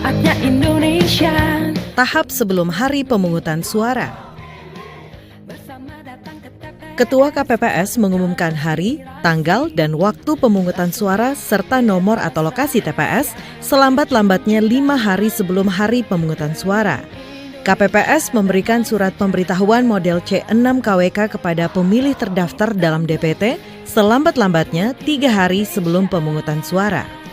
saatnya Indonesia. Tahap sebelum hari pemungutan suara. Ketua KPPS mengumumkan hari, tanggal, dan waktu pemungutan suara serta nomor atau lokasi TPS selambat-lambatnya 5 hari sebelum hari pemungutan suara. KPPS memberikan surat pemberitahuan model C6 KWK kepada pemilih terdaftar dalam DPT selambat-lambatnya 3 hari sebelum pemungutan suara.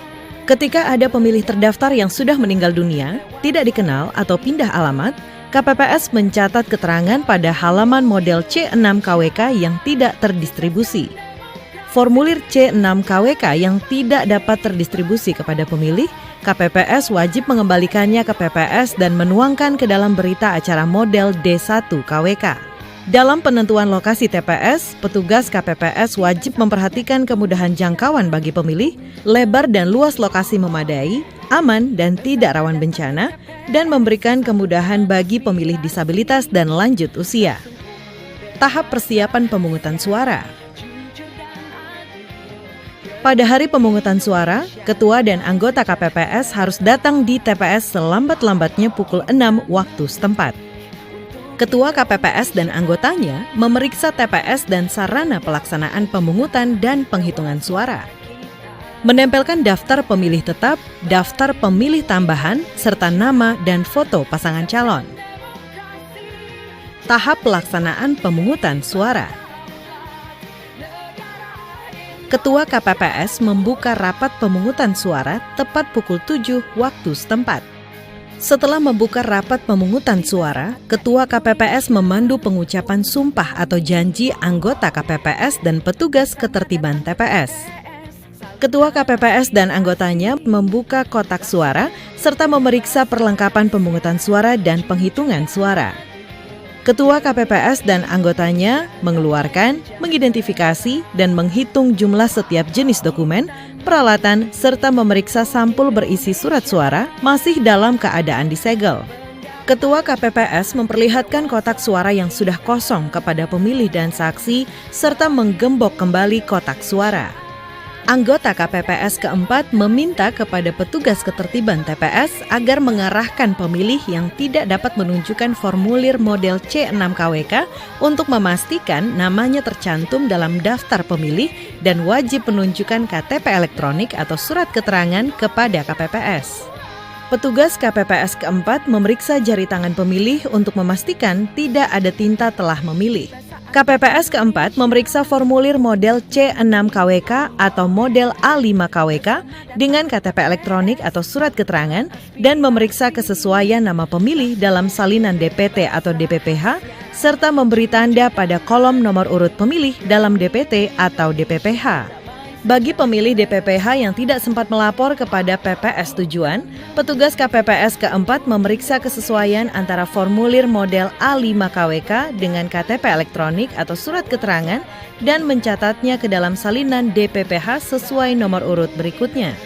Ketika ada pemilih terdaftar yang sudah meninggal dunia, tidak dikenal atau pindah alamat, KPPS mencatat keterangan pada halaman model C6 KWK yang tidak terdistribusi. Formulir C6 KWK yang tidak dapat terdistribusi kepada pemilih, KPPS wajib mengembalikannya ke PPS dan menuangkan ke dalam berita acara model D1 KWK. Dalam penentuan lokasi TPS, petugas KPPS wajib memperhatikan kemudahan jangkauan bagi pemilih, lebar dan luas lokasi memadai, aman dan tidak rawan bencana, dan memberikan kemudahan bagi pemilih disabilitas dan lanjut usia. Tahap persiapan pemungutan suara. Pada hari pemungutan suara, ketua dan anggota KPPS harus datang di TPS selambat-lambatnya pukul 6 waktu setempat. Ketua KPPS dan anggotanya memeriksa TPS dan sarana pelaksanaan pemungutan dan penghitungan suara. Menempelkan daftar pemilih tetap, daftar pemilih tambahan, serta nama dan foto pasangan calon. Tahap pelaksanaan pemungutan suara. Ketua KPPS membuka rapat pemungutan suara tepat pukul 7 waktu setempat. Setelah membuka rapat pemungutan suara, Ketua KPPS memandu pengucapan sumpah atau janji anggota KPPS dan petugas ketertiban TPS. Ketua KPPS dan anggotanya membuka kotak suara serta memeriksa perlengkapan pemungutan suara dan penghitungan suara. Ketua KPPS dan anggotanya mengeluarkan, mengidentifikasi, dan menghitung jumlah setiap jenis dokumen, peralatan, serta memeriksa sampul berisi surat suara masih dalam keadaan disegel. Ketua KPPS memperlihatkan kotak suara yang sudah kosong kepada pemilih dan saksi, serta menggembok kembali kotak suara. Anggota KPPS keempat meminta kepada petugas ketertiban TPS agar mengarahkan pemilih yang tidak dapat menunjukkan formulir model C6 KWK untuk memastikan namanya tercantum dalam daftar pemilih dan wajib menunjukkan KTP elektronik atau surat keterangan kepada KPPS. Petugas KPPS keempat memeriksa jari tangan pemilih untuk memastikan tidak ada tinta telah memilih. KPPS keempat memeriksa formulir model C6 KWK atau model A5 KWK dengan KTP elektronik atau surat keterangan dan memeriksa kesesuaian nama pemilih dalam salinan DPT atau DPPH serta memberi tanda pada kolom nomor urut pemilih dalam DPT atau DPPH. Bagi pemilih DPPH yang tidak sempat melapor kepada PPS tujuan, petugas KPPS keempat memeriksa kesesuaian antara formulir model A5 KWK dengan KTP elektronik atau surat keterangan dan mencatatnya ke dalam salinan DPPH sesuai nomor urut berikutnya.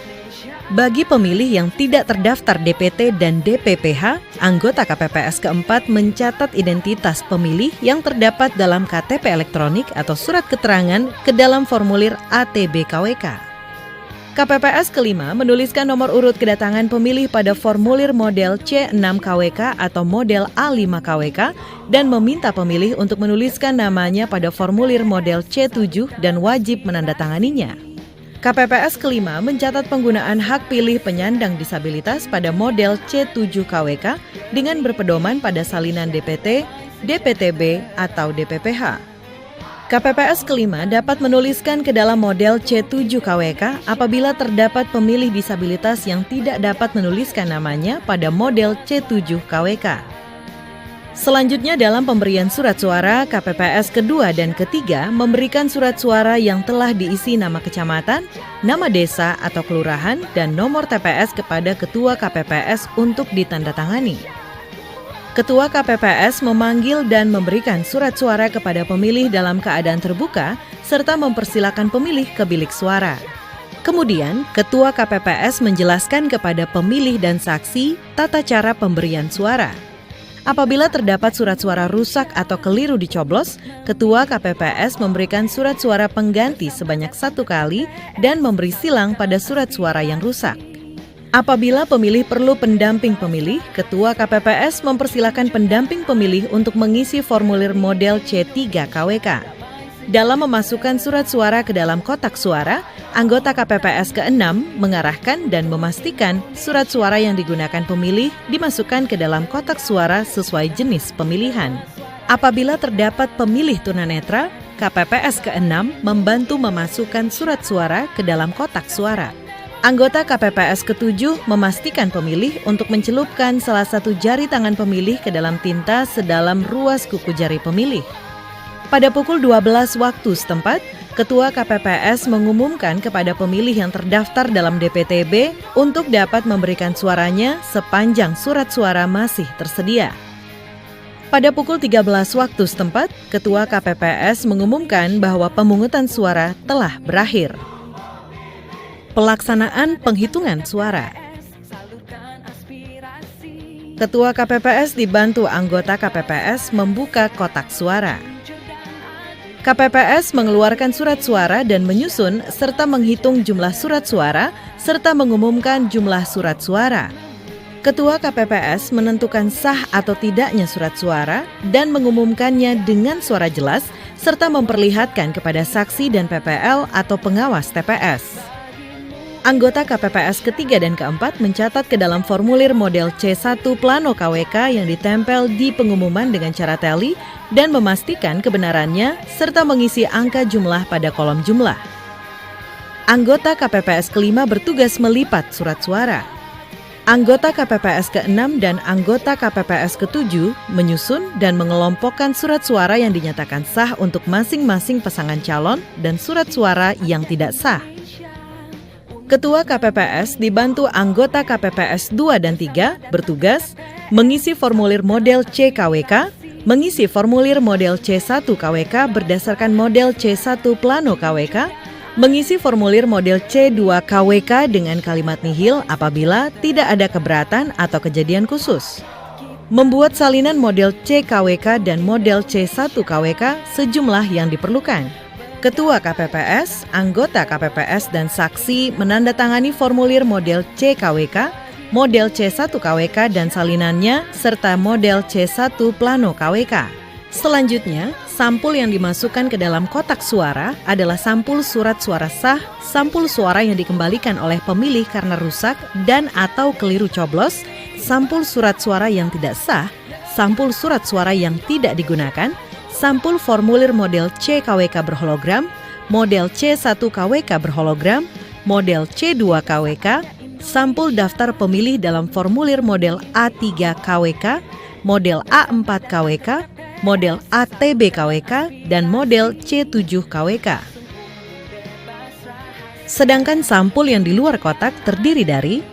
Bagi pemilih yang tidak terdaftar DPT dan DPPH, anggota KPPS keempat mencatat identitas pemilih yang terdapat dalam KTP elektronik atau surat keterangan ke dalam formulir ATB KWK. KPPS kelima menuliskan nomor urut kedatangan pemilih pada formulir model C6 KWK atau model A5 KWK dan meminta pemilih untuk menuliskan namanya pada formulir model C7 dan wajib menandatanganinya. KPPS kelima mencatat penggunaan hak pilih penyandang disabilitas pada model C7 KWK dengan berpedoman pada salinan DPT, DPTB, atau DPPH. KPPS kelima dapat menuliskan ke dalam model C7 KWK apabila terdapat pemilih disabilitas yang tidak dapat menuliskan namanya pada model C7 KWK. Selanjutnya dalam pemberian surat suara, KPPS kedua dan ketiga memberikan surat suara yang telah diisi nama kecamatan, nama desa atau kelurahan, dan nomor TPS kepada Ketua KPPS untuk ditandatangani. Ketua KPPS memanggil dan memberikan surat suara kepada pemilih dalam keadaan terbuka, serta mempersilakan pemilih ke bilik suara. Kemudian, Ketua KPPS menjelaskan kepada pemilih dan saksi tata cara pemberian suara. Apabila terdapat surat suara rusak atau keliru dicoblos, Ketua KPPS memberikan surat suara pengganti sebanyak 1 kali dan memberi silang pada surat suara yang rusak. Apabila pemilih perlu pendamping pemilih, Ketua KPPS mempersilakan pendamping pemilih untuk mengisi formulir model C3 KWK. Dalam memasukkan surat suara ke dalam kotak suara, anggota KPPS ke-6 mengarahkan dan memastikan surat suara yang digunakan pemilih dimasukkan ke dalam kotak suara sesuai jenis pemilihan. Apabila terdapat pemilih tunanetra, KPPS ke-6 membantu memasukkan surat suara ke dalam kotak suara. Anggota KPPS ke-7 memastikan pemilih untuk mencelupkan salah satu jari tangan pemilih ke dalam tinta sedalam ruas kuku jari pemilih. Pada pukul 12 waktu setempat, Ketua KPPS mengumumkan kepada pemilih yang terdaftar dalam DPTB untuk dapat memberikan suaranya sepanjang surat suara masih tersedia. Pada pukul 13 waktu setempat, Ketua KPPS mengumumkan bahwa pemungutan suara telah berakhir. Pelaksanaan penghitungan suara. Ketua KPPS dibantu anggota KPPS membuka kotak suara. KPPS mengeluarkan surat suara dan menyusun serta menghitung jumlah surat suara serta mengumumkan jumlah surat suara. Ketua KPPS menentukan sah atau tidaknya surat suara dan mengumumkannya dengan suara jelas serta memperlihatkan kepada saksi dan PPL atau pengawas TPS. Anggota KPPS ketiga dan keempat mencatat ke dalam formulir model C1 Plano KWK yang ditempel di pengumuman dengan cara tally dan memastikan kebenarannya serta mengisi angka jumlah pada kolom jumlah. Anggota KPPS kelima bertugas melipat surat suara. Anggota KPPS ke-6 dan anggota KPPS ke-7 menyusun dan mengelompokkan surat suara yang dinyatakan sah untuk masing-masing pasangan calon dan surat suara yang tidak sah. Ketua KPPS dibantu anggota KPPS 2 dan 3 bertugas mengisi formulir model CKWK, mengisi formulir model C1 KWK berdasarkan model C1 Plano KWK, mengisi formulir model C2 KWK dengan kalimat nihil apabila tidak ada keberatan atau kejadian khusus. Membuat salinan model CKWK dan model C1 KWK sejumlah yang diperlukan. Ketua KPPS, anggota KPPS, dan saksi menandatangani formulir model CKWK, model C1 KWK dan salinannya, serta model C1 Plano KWK. Selanjutnya, sampul yang dimasukkan ke dalam kotak suara adalah sampul surat suara sah, sampul suara yang dikembalikan oleh pemilih karena rusak dan atau keliru coblos, sampul surat suara yang tidak sah, sampul surat suara yang tidak digunakan, sampul formulir model CKWK berhologram, model C1 KWK berhologram, model C2 KWK, sampul daftar pemilih dalam formulir model A3 KWK, model A4 KWK, model ATB KWK, dan model C7 KWK. Sedangkan sampul yang di luar kotak terdiri dari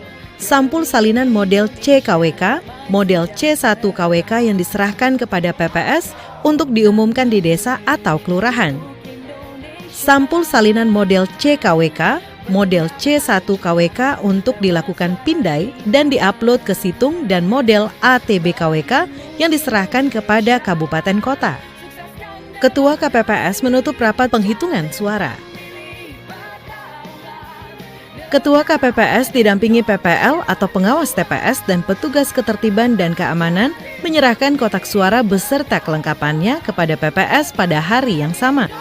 sampul salinan model CKWK, model C1 KWK yang diserahkan kepada PPS untuk diumumkan di desa atau kelurahan. Sampul salinan model CKWK, model C1 KWK untuk dilakukan pindai dan diupload ke situng dan model ATB KWK yang diserahkan kepada kabupaten kota. Ketua KPPS menutup rapat penghitungan suara. Ketua KPPS didampingi PPL atau pengawas TPS dan petugas ketertiban dan keamanan menyerahkan kotak suara beserta kelengkapannya kepada PPS pada hari yang sama.